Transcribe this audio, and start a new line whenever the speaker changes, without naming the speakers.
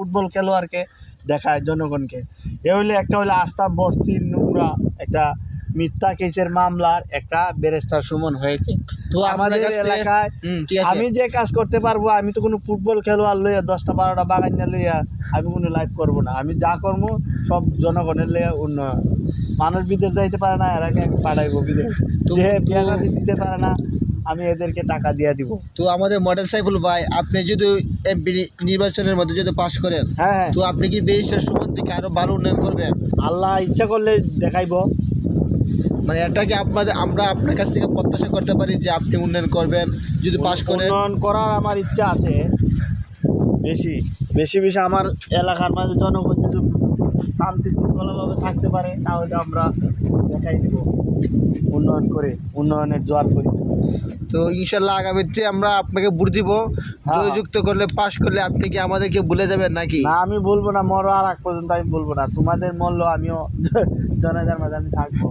Football খেলোয়াড়কে দেখায় জনগণকে। একটা হইলে আস্থা বস্তির নোংরা একটা মিথ্যা কেসের মামলার একটা ব্যারিস্টার সুমন হয়েছে।
তো
আমাদের এলাকায় আমি যে কাজ করতে পারবো, আমি তো কোনো ফুটবল খেলোয়াড় লইয়া 10টা-12টা বাগান লইয়া আমি কোনো লাইভ করবো না। আমি যা করবো সব জনগণের লইয়া উন্নয়ন। মানুষ বিদেশ যাইতে পারে না, এরাকে আমি পাঠাইবো বিদেশ। যে টাকা দিতে পারে না, আমি এদেরকে টাকা দিয়ে দিব।
তো আমাদের মডেল সাইফুল ভাই, আপনি যদি এমপি নির্বাচনের মধ্যে যদি পাশ করেন,
হ্যাঁ,
তো আপনি কি ব্যারিস্টার সুমন থেকে আরো ভালো উন্নয়ন করবেন?
আল্লাহ ইচ্ছা করলে দেখাইব।
মানে এটাকে আমরা আপনার কাছ থেকে প্রত্যাশা করতে পারি যে আপনি উন্নয়ন করবেন যদি পাশ করেন?
উন্নয়ন করার আমার ইচ্ছা আছে বেশি বেশি বেশি। আমার এলাকার মাঝে জনগণ যদি শান্তি শৃঙ্খলাভাবে থাকতে পারে, তাহলে আমরা দেখাই দিব উন্নয়ন করে, উন্নয়নের জোয়ার করি।
তো ইনশাল্লাহ আগামীতে আমরা আপনাকে ভোট দিব। জয়যুক্ত করলে, পাশ করলে আপনি কি আমাদেরকে ভুলে যাবেন নাকি?
না, আমি বলবো না, মরার আগ পর্যন্ত আমি বলবো না। তোমাদের মরলো আমিও জনগণের মাঝে আমি থাকবো।